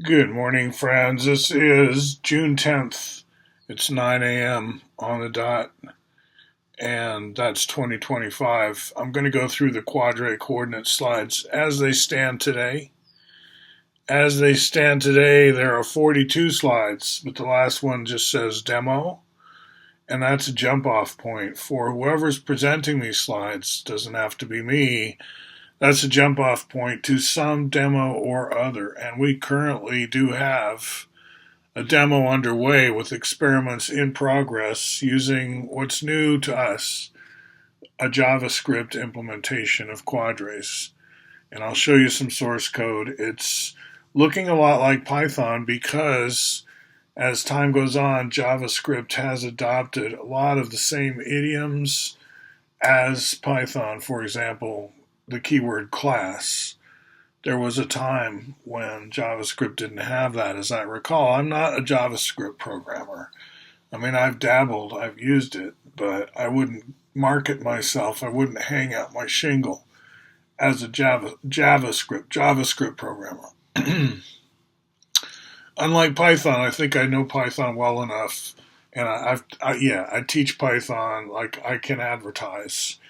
Good morning, friends. This is June 10th. It's 9 a.m. on the dot, and that's 2025. I'm going to go through the Quadray coordinate slides as they stand today. As they stand today, there are 42 slides, but the last one just says demo, and that's a jump off point for whoever's presenting these slides. Doesn't have to be me. That's a jump off point to some demo or other, and we currently do have a demo underway with experiments in progress using what's new to us, a JavaScript implementation of Quadrays. And I'll show you some source code. It's looking a lot like Python because as time goes on, JavaScript has adopted a lot of the same idioms as Python. For example, the keyword class. There was a time when JavaScript didn't have that, as I recall. I'm not a JavaScript programmer. I mean, I've dabbled, I've used it, but I wouldn't market myself. I wouldn't hang out my shingle as a JavaScript programmer. Unlike Python, I think I know Python well enough, and I teach Python like I can advertise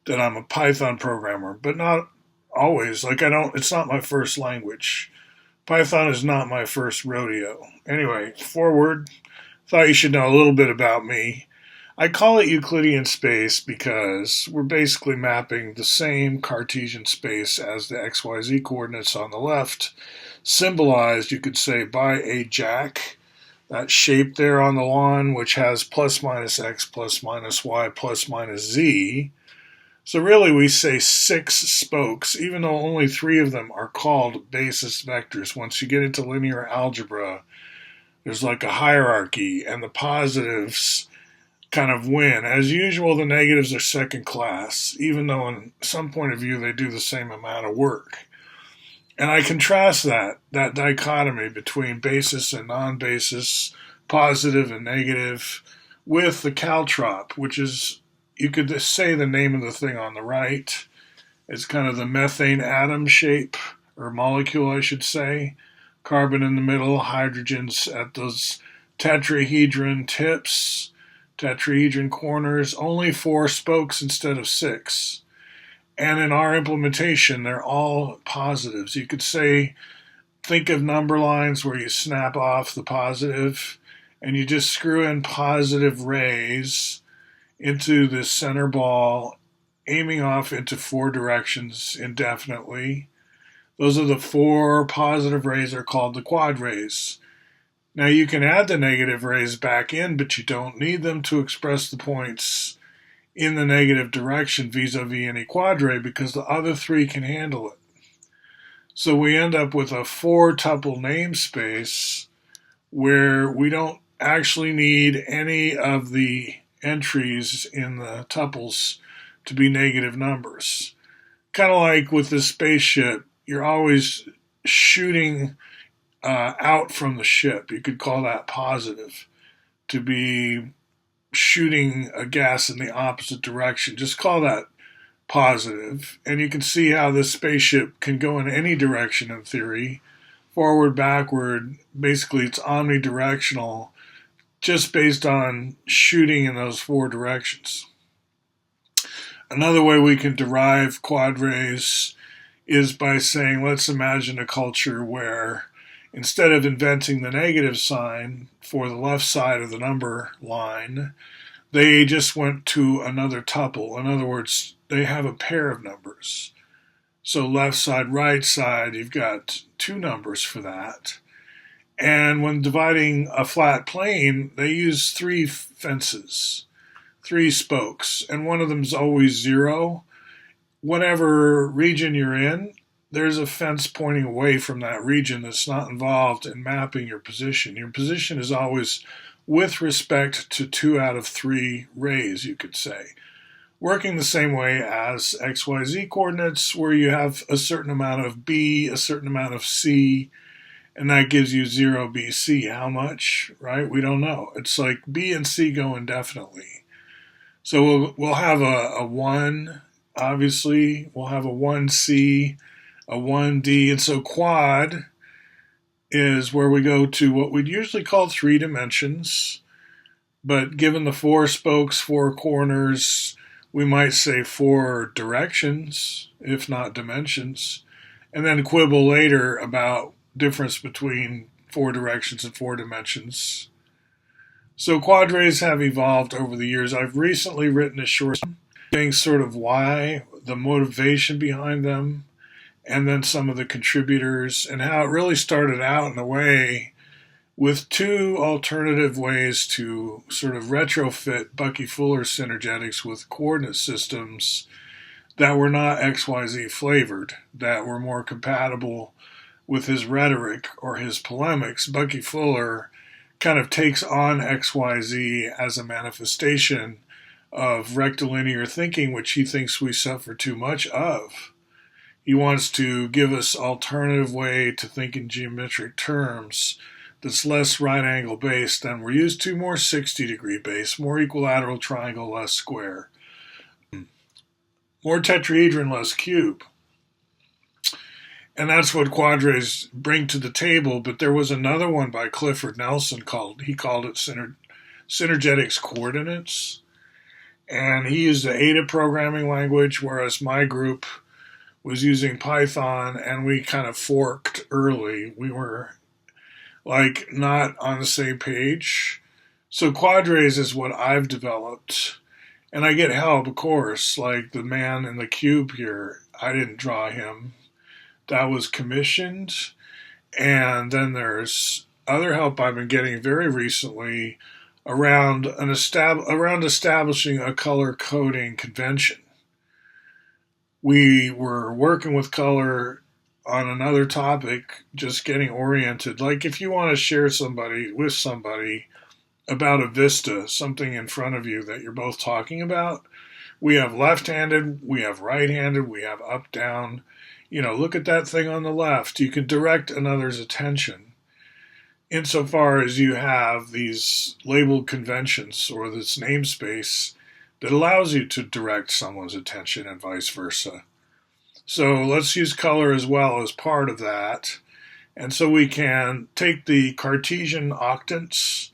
that I'm a Python programmer, but not always. Like I don't. It's not my first language. Python is not my first rodeo. Anyway, forward. Thought you should know a little bit about me. I call it Euclidean space because we're basically mapping the same Cartesian space as the XYZ coordinates on the left, symbolized, you could say, by a jack, that shape there on the lawn, which has plus minus x, plus minus y, plus minus z. So really we say six spokes, even though only three of them are called basis vectors. Once you get into linear algebra, there's like a hierarchy, and the positives kind of win. As usual, the negatives are second class, even though in some point of view they do the same amount of work. And I contrast that dichotomy between basis and non-basis, positive and negative, with the caltrop, which is, you could just say the name of the thing on the right. It's kind of the methane atom shape, or molecule, I should say. Carbon in the middle, hydrogens at those tetrahedron tips, tetrahedron corners, only four spokes instead of six. And in our implementation, they're all positives. You could say, think of number lines where you snap off the positive and you just screw in positive rays into the center ball, aiming off into four directions indefinitely. Those are the four positive rays are called the quadrays. Now you can add the negative rays back in, but you don't need them to express the points in the negative direction vis-a-vis any quadray because the other three can handle it. So we end up with a four-tuple namespace where we don't actually need any of the entries in the tuples to be negative numbers. Kind of like with the spaceship, you're always shooting out from the ship. You could call that positive, to be shooting a gas in the opposite direction. Just call that positive. And you can see how this spaceship can go in any direction in theory, forward, backward. Basically, it's omnidirectional just based on shooting in those four directions. Another way we can derive quadrays is by saying, let's imagine a culture where instead of inventing the negative sign for the left side of the number line, they just went to another tuple. In other words, they have a pair of numbers. So left side, right side, you've got two numbers for that. And when dividing a flat plane, they use three fences, three spokes, and one of them is always zero. Whatever region you're in, there's a fence pointing away from that region that's not involved in mapping your position. Your position is always with respect to two out of three rays, you could say. Working the same way as XYZ coordinates, where you have a certain amount of B, a certain amount of C, and that gives you 0 BC. How much, right? We don't know. It's like B and C go indefinitely. So we'll have a 1, obviously. We'll have a 1C, a 1D. And so quad is where we go to what we'd usually call 3 dimensions, but given the 4 spokes, 4 corners, we might say 4 directions, if not dimensions, and then quibble later about difference between 4 directions and 4 dimensions. So quadrays have evolved over the years. I've recently written a short saying sort of why, the motivation behind them, and then some of the contributors, and how it really started out in a way with 2 alternative ways to sort of retrofit Bucky Fuller's synergetics with coordinate systems that were not XYZ flavored, that were more compatible with his rhetoric or his polemics. Bucky Fuller kind of takes on XYZ as a manifestation of rectilinear thinking, which he thinks we suffer too much of. He wants to give us alternative way to think in geometric terms that's less right angle based than we're used to, more 60-degree based, more equilateral triangle, less square, more tetrahedron, less cube. And that's what quadrays bring to the table. But there was another one by Clifford Nelson called it synergetics coordinates. And he used the Ada programming language, whereas my group was using Python, and we kind of forked early. We were like not on the same page. So quadrays is what I've developed. And I get help, of course, like the man in the cube here. I didn't draw him. That was commissioned. And then there's other help I've been getting very recently around establishing a color coding convention. We were working with color on another topic, just getting oriented. Like if you want to share with somebody about a vista, something in front of you that you're both talking about, we have left-handed, we have right-handed, we have up-down. Look at that thing on the left. You can direct another's attention insofar as you have these labeled conventions or this namespace that allows you to direct someone's attention and vice versa. So let's use color as well as part of that. And so we can take the Cartesian octants,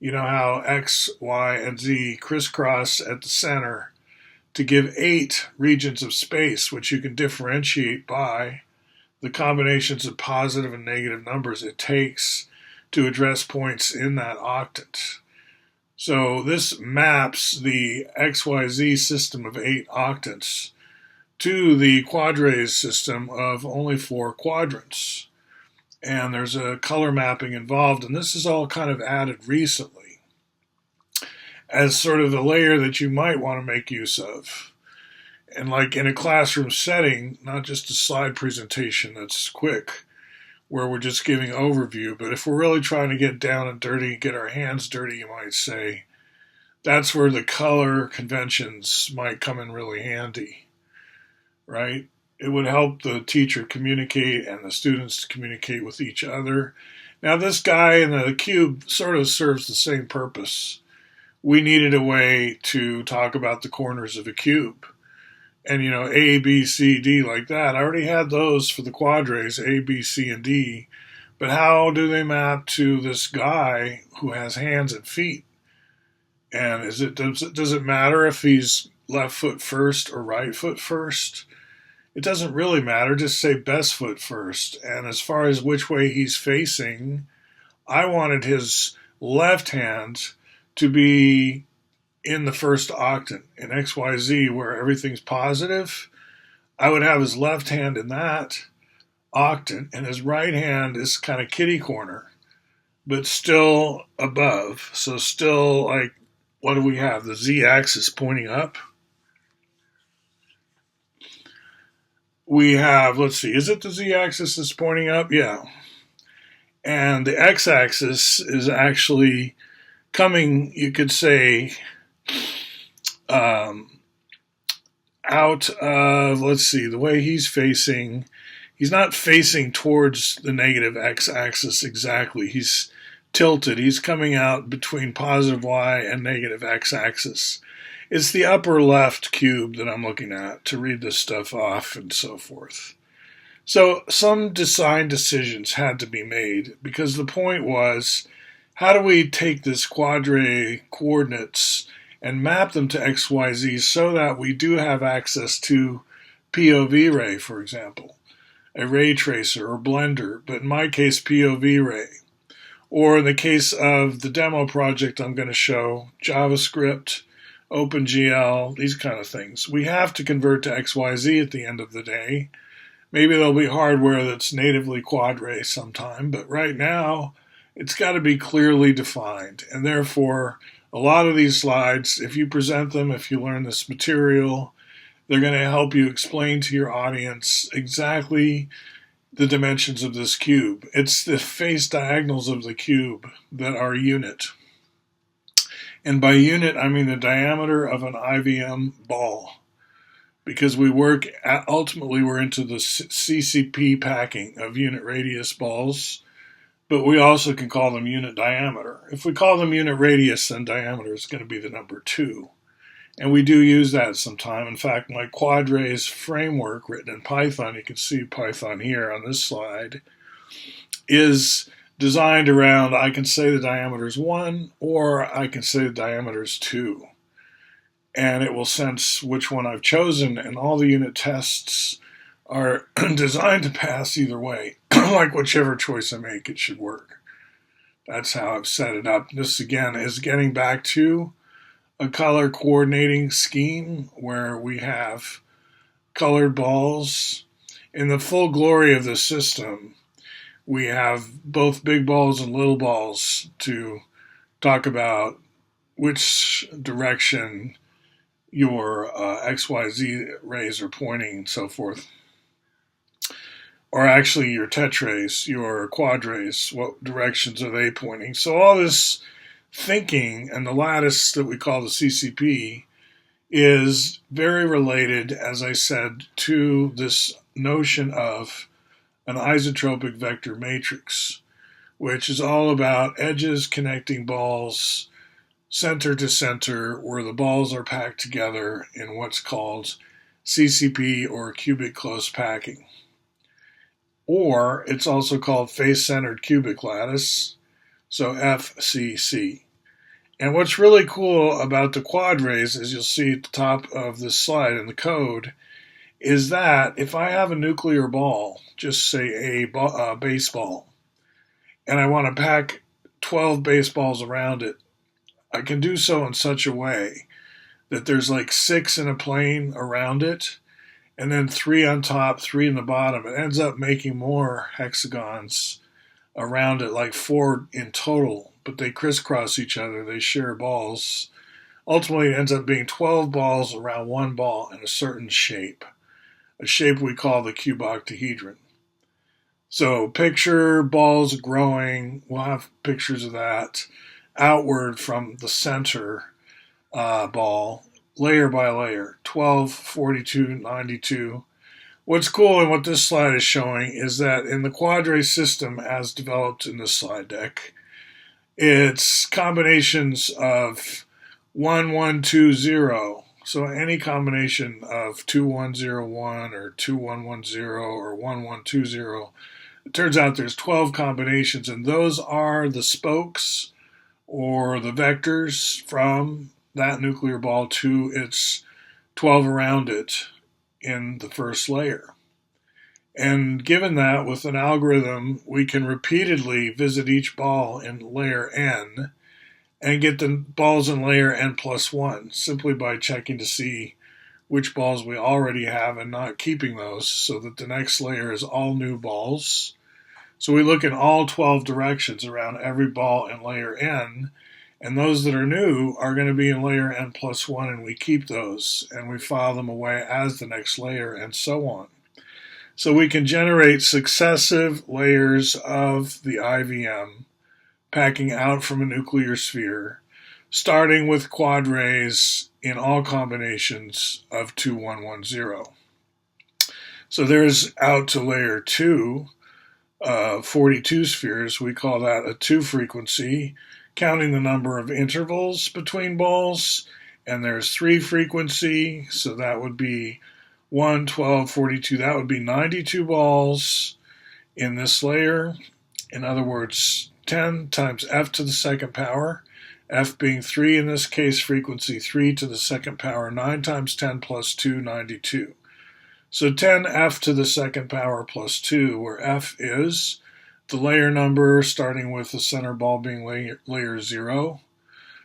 how X, Y, and Z crisscross at the center to give 8 regions of space, which you can differentiate by the combinations of positive and negative numbers it takes to address points in that octant. So this maps the XYZ system of 8 octants to the quadrays system of only 4 quadrants. And there's a color mapping involved, and this is all kind of added recently as sort of the layer that you might want to make use of. And like in a classroom setting, not just a slide presentation that's quick, where we're just giving overview, but if we're really trying to get down and dirty, get our hands dirty, you might say, that's where the color conventions might come in really handy, right? It would help the teacher communicate and the students communicate with each other. Now, this guy in the cube sort of serves the same purpose. We needed a way to talk about the corners of a cube. And, A, B, C, D, like that. I already had those for the quadrays, A, B, C, and D. But how do they map to this guy who has hands and feet? And does it matter if he's left foot first or right foot first? It doesn't really matter. Just say best foot first. And as far as which way he's facing, I wanted his left hand to be in the first octant in XYZ where everything's positive. I would have his left hand in that octant and his right hand is kind of kitty corner, but still above. So still like, what do we have? The Z-axis pointing up. We have, let's see, is it the Z-axis that's pointing up? Yeah. And the X-axis is actually coming, you could say, out of, let's see, the way he's facing, he's not facing towards the negative X-axis exactly. He's tilted. He's coming out between positive Y and negative X-axis. It's the upper left cube that I'm looking at to read this stuff off and so forth. So some design decisions had to be made because the point was, how do we take this quadray coordinates and map them to XYZ so that we do have access to POV ray, for example, a ray tracer or blender, but in my case, POV ray. Or in the case of the demo project I'm going to show, JavaScript, OpenGL, these kind of things. We have to convert to XYZ at the end of the day. Maybe there'll be hardware that's natively Quadray sometime, but right now it's got to be clearly defined. And therefore, a lot of these slides, if you present them, if you learn this material, they're going to help you explain to your audience exactly the dimensions of this cube. It's the face diagonals of the cube that are unit. And by unit, I mean the diameter of an IVM ball. Because ultimately we're into the CCP packing of unit radius balls, but we also can call them unit diameter. If we call them unit radius, then diameter is going to be the number 2. And we do use that sometime. In fact, my Quadrays framework written in Python, you can see Python here on this slide, is designed around, I can say the diameter is 1, or I can say the diameter is 2. And it will sense which one I've chosen, and all the unit tests are designed to pass either way. Like whichever choice I make, it should work. That's how I've set it up. This, again, is getting back to a color coordinating scheme where we have colored balls. In the full glory of the system, we have both big balls and little balls to talk about which direction your XYZ rays are pointing and so forth. Or actually your tetrays, your quadrays, what directions are they pointing? So all this thinking and the lattice that we call the CCP is very related, as I said, to this notion of an isotropic vector matrix, which is all about edges connecting balls center to center, where the balls are packed together in what's called CCP, or cubic close packing. Or it's also called face-centered cubic lattice, so FCC. And what's really cool about the Quadrays, as you'll see at the top of this slide in the code, is that if I have a nuclear ball, just say a baseball, and I want to pack 12 baseballs around it, I can do so in such a way that there's like 6 in a plane around it, and then 3 on top, 3 in the bottom. It ends up making more hexagons around it, like 4 in total, but they crisscross each other, they share balls. Ultimately, it ends up being 12 balls around one ball in a certain shape, a shape we call the cuboctahedron. So picture balls growing, we'll have pictures of that, outward from the center ball, layer by layer, 12, 42, 92. What's cool and what this slide is showing is that in the Quadray system as developed in this slide deck, it's combinations of 1, 1, 2, 0. So any combination of 2, 1, 0, 1 or 2, 1, 1, 0 or 1, 1, 2, 0. It turns out there's 12 combinations, and those are the spokes or the vectors from that nuclear ball to its 12 around it in the first layer. And given that, with an algorithm, we can repeatedly visit each ball in layer n and get the balls in layer n plus 1 simply by checking to see which balls we already have and not keeping those, so that the next layer is all new balls. So we look in all 12 directions around every ball in layer n, and those that are new are going to be in layer n plus 1, and we keep those, and we file them away as the next layer, and so on. So we can generate successive layers of the IVM packing out from a nuclear sphere, starting with quadrays in all combinations of 2, 1, 1, 0. So there's out to layer 2, 42 spheres. We call that a 2 frequency, counting the number of intervals between balls. And there's 3 frequency, so that would be 1, 12, 42. That would be 92 balls in this layer. In other words, 10 times f to the second power, f being 3 in this case, frequency 3 to the second power, 9 times 10 plus 2, 92. So 10f to the second power plus 2, where f is the layer number starting with the center ball being layer 0.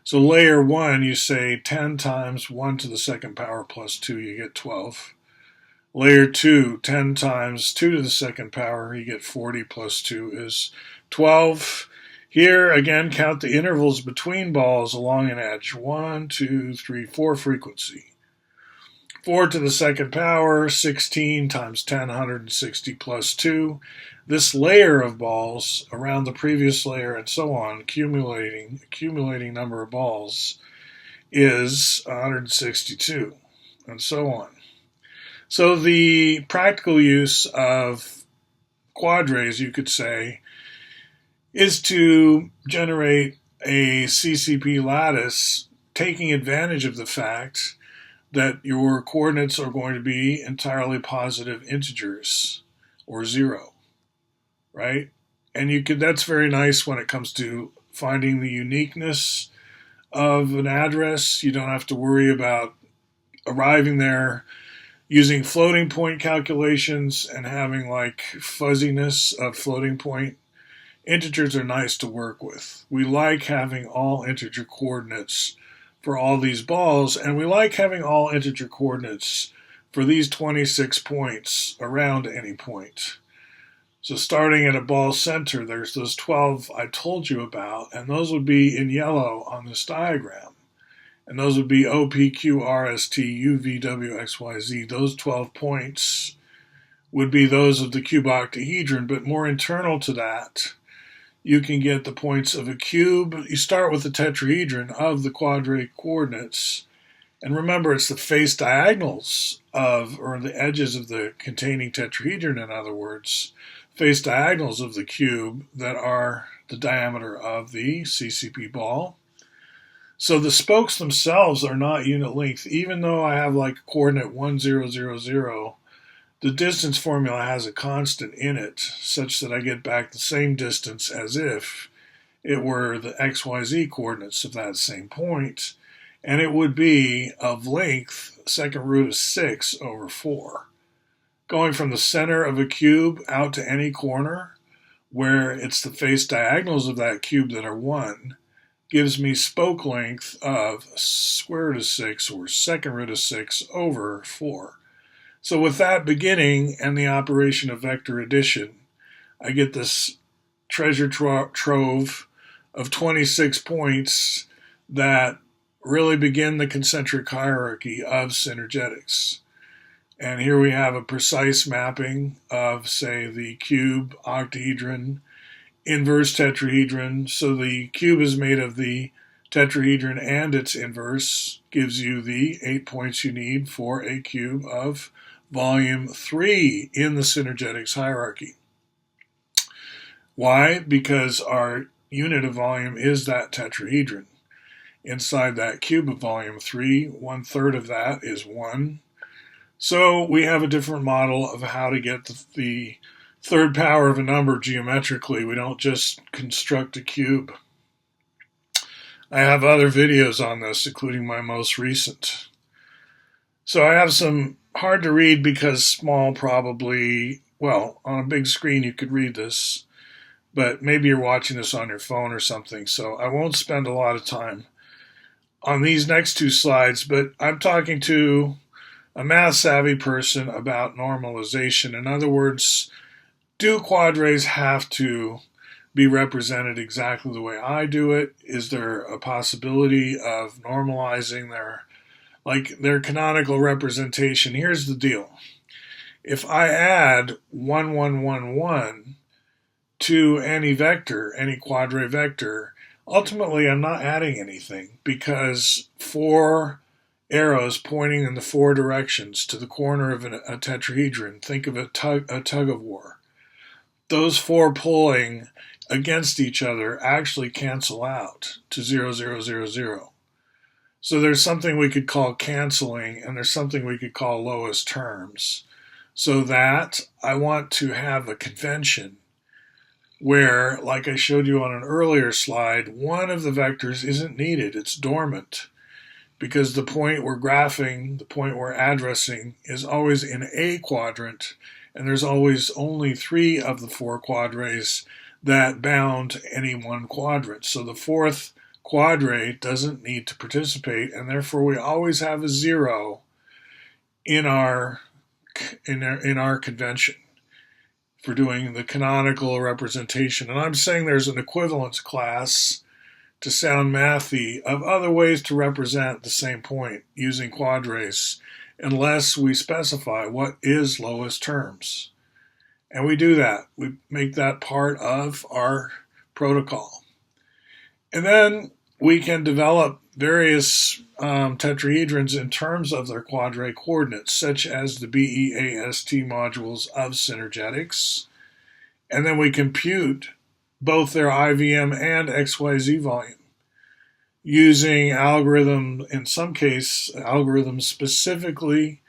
So layer 1, you say 10 times 1 to the second power plus 2, you get 12. Layer 2, 10 times 2 to the second power, you get 40 plus 2 is 12. Here, again, count the intervals between balls along an edge. 1, 2, 3, 4 frequency. 4 to the second power, 16 times 10, 160 plus 2. This layer of balls around the previous layer and so on, accumulating number of balls, is 162, and so on. So the practical use of Quadrays, you could say, is to generate a CCP lattice taking advantage of the fact that your coordinates are going to be entirely positive integers or 0, right? And that's very nice when it comes to finding the uniqueness of an address. You don't have to worry about arriving there using floating point calculations and having like fuzziness of floating point. Integers are nice to work with. We like having all integer coordinates for all these balls, and we like having all integer coordinates for these 26 points around any point. So starting at a ball center, there's those 12 I told you about, and those would be in yellow on this diagram. And those would be O, P, Q, R, S, T, U, V, W, X, Y, Z. Those 12 points would be those of the cube octahedron, but more internal to that, you can get the points of a cube. You start with the tetrahedron of the quadratic coordinates. And remember, it's the face diagonals of, or the edges of the containing tetrahedron, in other words, face diagonals of the cube that are the diameter of the CCP ball. So the spokes themselves are not unit length, even though I have like coordinate 1, 0, 0, 0. The distance formula has a constant in it, such that I get back the same distance as if it were the XYZ coordinates of that same point, and it would be of length second root of 6 over 4. Going from the center of a cube out to any corner, where it's the face diagonals of that cube that are 1, gives me spoke length of square root of 6 or second root of 6 over 4. So with that beginning and the operation of vector addition, I get this treasure trove of 26 points that really begin the concentric hierarchy of synergetics. And here we have a precise mapping of, say, the cube, octahedron, inverse tetrahedron. So the cube is made of the tetrahedron and its inverse, gives you the 8 points you need for a cube of volume 3 in the synergetics hierarchy. Why? Because our unit of volume is that tetrahedron. Inside that cube of volume 3, 1/3 of that is 1. So we have a different model of how to get the third power of a number geometrically. We don't just construct a cube. I have other videos on this, including my most recent. So I have some hard to read because small probably, well, on a big screen you could read this, but maybe you're watching this on your phone or something, so I won't spend a lot of time on these next two slides, but I'm talking to a math-savvy person about normalization. In other words, do quadrays have to be represented exactly the way I do it? Is there a possibility of normalizing their canonical representation? Here's the deal. If I add 1, 1, 1, 1 to any vector, any quadray vector, ultimately I'm not adding anything because 4 arrows pointing in the 4 directions to the corner of a tetrahedron, think of a tug of war. Those 4 pulling against each other actually cancel out to 0, 0, 0, 0. So there's something we could call canceling, and there's something we could call lowest terms. So that I want to have a convention where, like I showed you on an earlier slide, one of the vectors isn't needed, it's dormant, because the point we're graphing, the point we're addressing, is always in a quadrant, and there's always only 3 of the 4 quadrays that bound any one quadrant. So the fourth quadray doesn't need to participate, and therefore we always have a 0 in our convention for doing the canonical representation. And I'm saying there's an equivalence class, to sound mathy, of other ways to represent the same point using quadrays, unless we specify what is lowest terms. And we do that. We make that part of our protocol. And then we can develop various tetrahedrons in terms of their quadray coordinates, such as the BEAST modules of synergetics. And then we compute both their IVM and XYZ volume using algorithms, in some case, algorithms specifically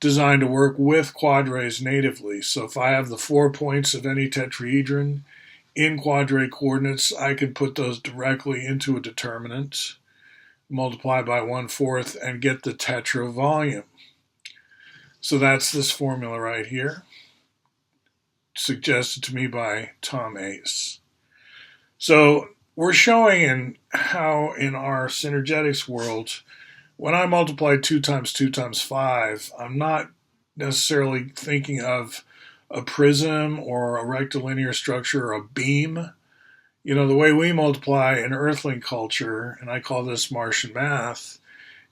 designed to work with quadrays natively. So if I have the 4 points of any tetrahedron in quadray coordinates, I can put those directly into a determinant, multiply by 1/4, and get the tetra volume. So that's this formula right here, suggested to me by Tom Ace. So we're showing how in our synergetics world, when I multiply 2 times 2 times 5, I'm not necessarily thinking of a prism or a rectilinear structure or a beam. You know, the way we multiply in Earthling culture, and I call this Martian math,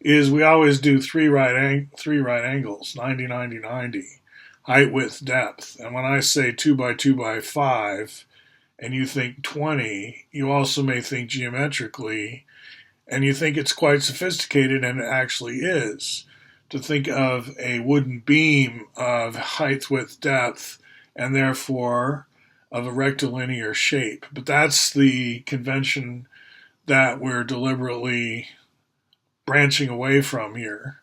is we always do three right angles, 90, 90, 90, height, width, depth. And when I say 2 by 2 by 5, and you think 20, you also may think geometrically, and you think it's quite sophisticated, and it actually is, to think of a wooden beam of height, width, depth, and therefore of a rectilinear shape. But that's the convention that we're deliberately branching away from here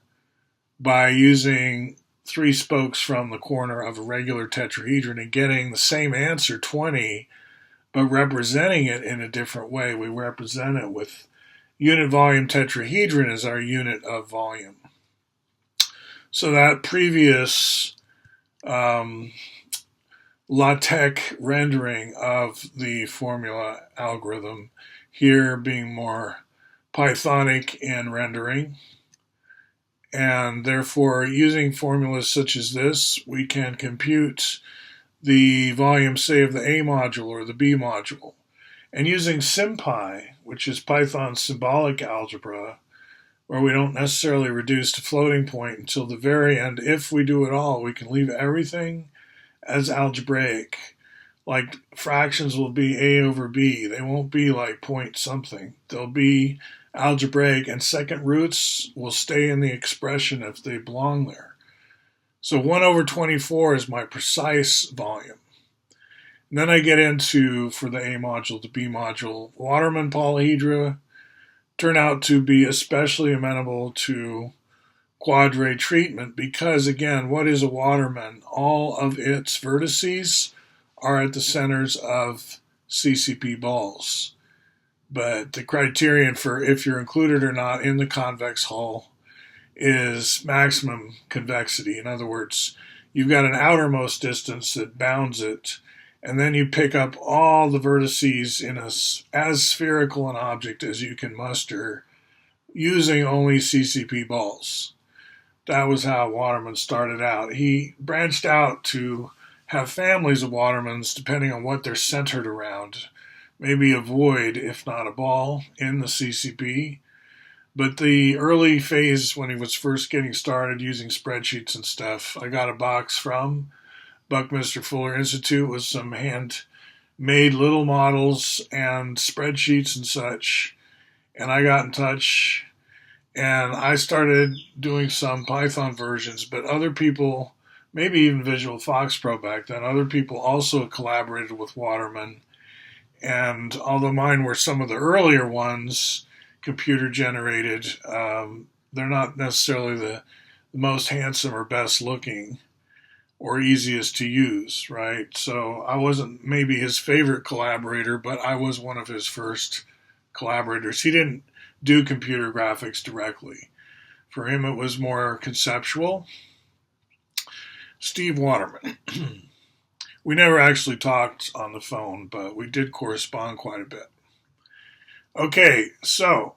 by using 3 spokes from the corner of a regular tetrahedron and getting the same answer, 20, but representing it in a different way. We represent it with unit volume tetrahedron as our unit of volume. So that previous LaTeX rendering of the formula algorithm here being more Pythonic in rendering, and therefore using formulas such as this, we can compute the volume, say, of the A module or the B module. And using SymPy, which is Python's symbolic algebra, where we don't necessarily reduce to floating point until the very end, if we do it all, we can leave everything as algebraic. Like fractions will be A over B. They won't be like point something. They'll be algebraic, and second roots will stay in the expression if they belong there. So 1 over 24 is my precise volume. And then I get into, for the A module, the B module, Waterman polyhedra turn out to be especially amenable to quadray treatment because, again, what is a Waterman? All of its vertices are at the centers of CCP balls. But the criterion for if you're included or not in the convex hull is maximum convexity. In other words, you've got an outermost distance that bounds it, and then you pick up all the vertices in as spherical an object as you can muster using only CCP balls. That was how Waterman started out. He branched out to have families of Watermans depending on what they're centered around. Maybe a void, if not a ball, in the CCP. But the early phase, when he was first getting started using spreadsheets and stuff, I got a box from Buckminster Fuller Institute with some handmade little models and spreadsheets and such. And I got in touch, and I started doing some Python versions, but other people, maybe even Visual Fox Pro back then, other people also collaborated with Waterman. And although mine were some of the earlier ones, computer generated. They're not necessarily the most handsome or best looking or easiest to use, right? So I wasn't maybe his favorite collaborator, but I was one of his first collaborators. He didn't do computer graphics directly. For him, it was more conceptual. Steve Waterman. We never actually talked on the phone, but we did correspond quite a bit. Okay, so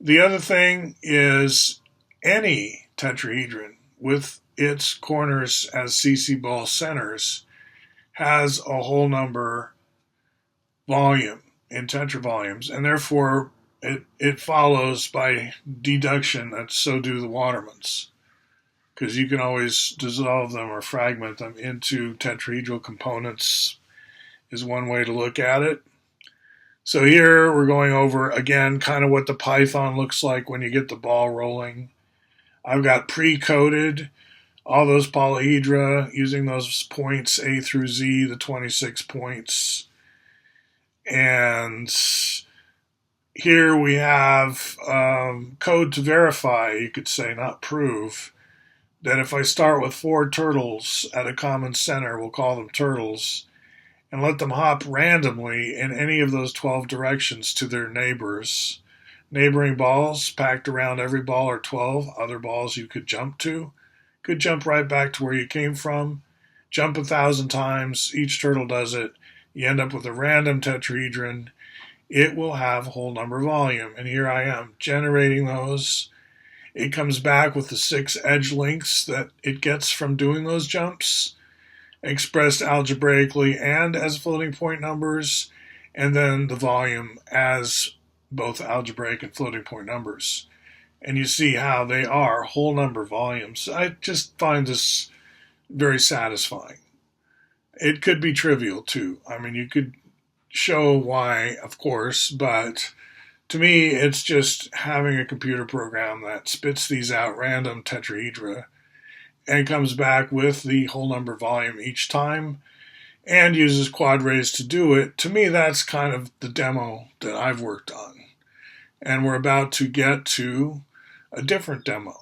the other thing is any tetrahedron with its corners as CC ball centers has a whole number volume in tetravolumes, and therefore it follows by deduction that so do the Watermans, because you can always dissolve them or fragment them into tetrahedral components is one way to look at it. So here we're going over, again, kind of what the Python looks like when you get the ball rolling. I've got pre-coded all those polyhedra using those points A through Z, the 26 points. And here we have code to verify, you could say, not prove, that if I start with 4 turtles at a common center, we'll call them turtles, and let them hop randomly in any of those 12 directions to their neighbors. Neighboring balls packed around every ball are 12 other balls you could jump to. Could jump right back to where you came from. Jump 1,000 times. Each turtle does it. You end up with a random tetrahedron. It will have whole number volume. And here I am generating those. It comes back with the 6 edge lengths that it gets from doing those jumps, expressed algebraically and as floating point numbers, and then the volume as both algebraic and floating point numbers. And you see how they are whole number volumes. I just find this very satisfying. It could be trivial too. I mean, you could show why, of course, but to me, it's just having a computer program that spits these out random tetrahedra and comes back with the whole number volume each time and uses Quadrays to do it. To me, that's kind of the demo that I've worked on. And we're about to get to a different demo.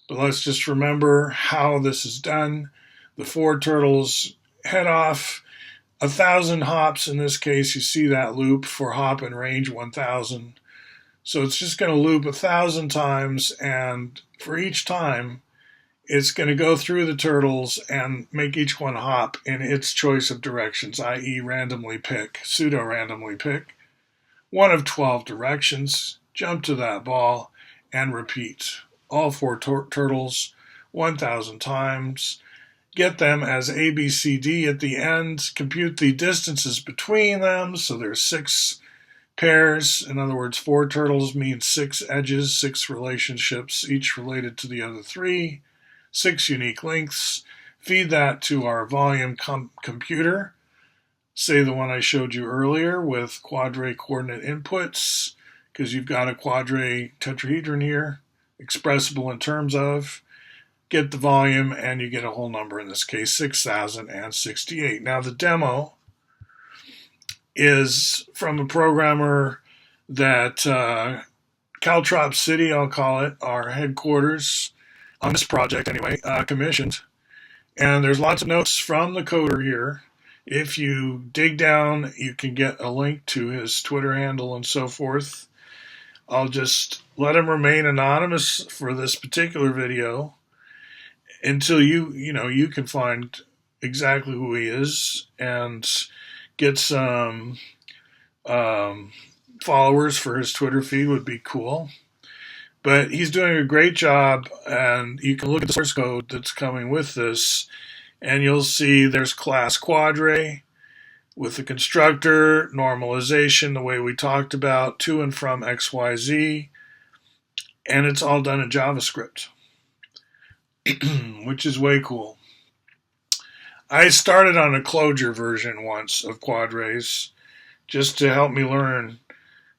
But let's just remember how this is done. The 4 turtles head off 1,000 hops. In this case, you see that loop for hop and range 1,000. So it's just going to loop 1,000 times, and for each time, it's going to go through the turtles and make each one hop in its choice of directions, i.e. randomly pick, pseudo-randomly pick, one of 12 directions, jump to that ball, and repeat. All 4 turtles 1,000 times. Get them as A, B, C, D at the end. Compute the distances between them. So there's 6 pairs. In other words, 4 turtles means 6 edges, 6 relationships, each related to the other 3. 6 unique lengths. Feed that to our volume computer. Say the one I showed you earlier with Quadray coordinate inputs, because you've got a Quadray tetrahedron here, expressible in terms of. Get the volume, and you get a whole number, in this case 6,068. Now the demo is from a programmer that Caltrop City, I'll call it, our headquarters on this project anyway, commissioned. And there's lots of notes from the coder here. If you dig down, you can get a link to his Twitter handle and so forth. I'll just let him remain anonymous for this particular video until you can find exactly who he is and get some followers for his Twitter feed would be cool. But he's doing a great job, and you can look at the source code that's coming with this, and you'll see there's class Quadray with the constructor, normalization, the way we talked about, to and from XYZ, and it's all done in JavaScript, which is way cool. I started on a Clojure version once of Quadrays just to help me learn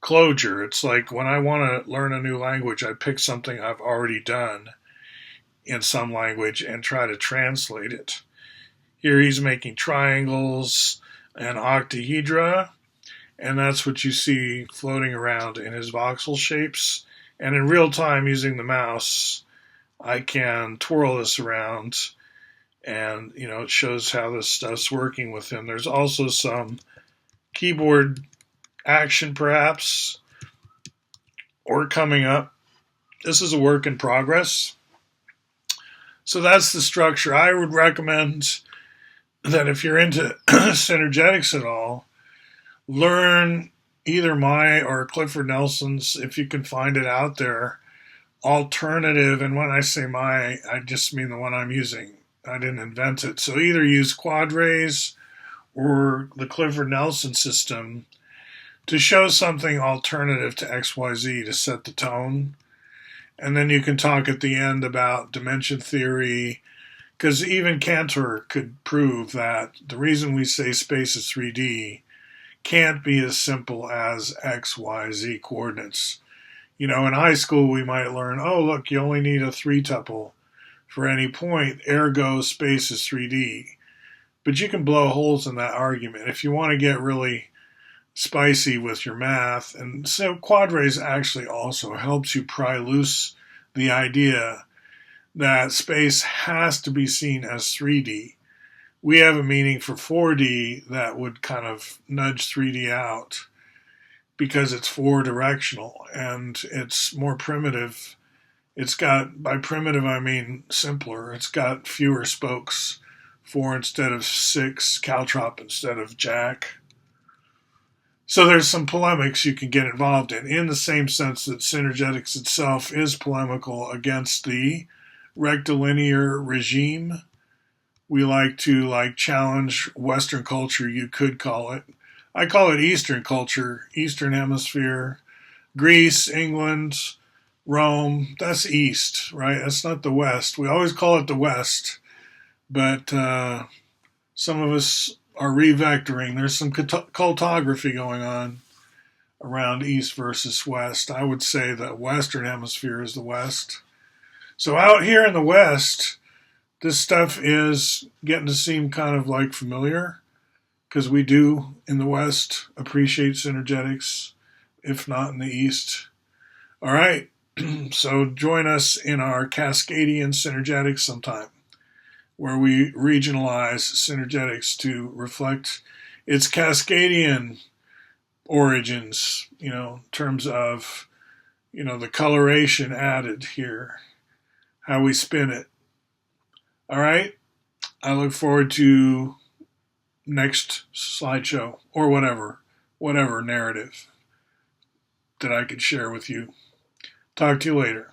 Clojure. It's like when I want to learn a new language, I pick something I've already done in some language and try to translate it. Here he's making triangles and octahedra, and that's what you see floating around in his voxel shapes. And in real time, using the mouse, I can twirl this around, and it shows how this stuff's working with him. There's also some keyboard action, perhaps, or coming up. This is a work in progress. So that's the structure. I would recommend that if you're into synergetics at all, learn either my or Clifford Nelson's, if you can find it out there, alternative. And when I say my, I just mean the one I'm using. I didn't invent it. So either use Quadrays or the Clifford Nelson system to show something alternative to XYZ to set the tone. And then you can talk at the end about dimension theory, because even Cantor could prove that the reason we say space is 3D can't be as simple as X, Y, Z coordinates. In high school we might learn, oh, look, you only need a 3-tuple for any point, ergo space is 3D. But you can blow holes in that argument if you want to get really spicy with your math. And so Quadrays actually also helps you pry loose the idea that space has to be seen as 3D. We have a meaning for 4D that would kind of nudge 3D out because it's 4-directional and it's more primitive. It's got, by primitive I mean simpler, it's got fewer spokes, 4 instead of 6, caltrop instead of jack. So there's some polemics you can get involved in the same sense that synergetics itself is polemical against the rectilinear regime. We like to challenge Western culture, you could call it. I call it Eastern culture, Eastern Hemisphere, Greece, England, Rome. That's East, right? That's not the West. We always call it the West, but some of us are revectoring. There's some cultography going on around East versus West. I would say the Western Hemisphere is the West. So out here in the West, this stuff is getting to seem kind of like familiar, because we do in the West appreciate synergetics, if not in the East. All right, so join us in our Cascadian synergetics sometime, where we regionalize synergetics to reflect its Cascadian origins, in terms of, the coloration added here, how we spin it. All right, I look forward to next slideshow or whatever narrative that I could share with you. Talk to you later.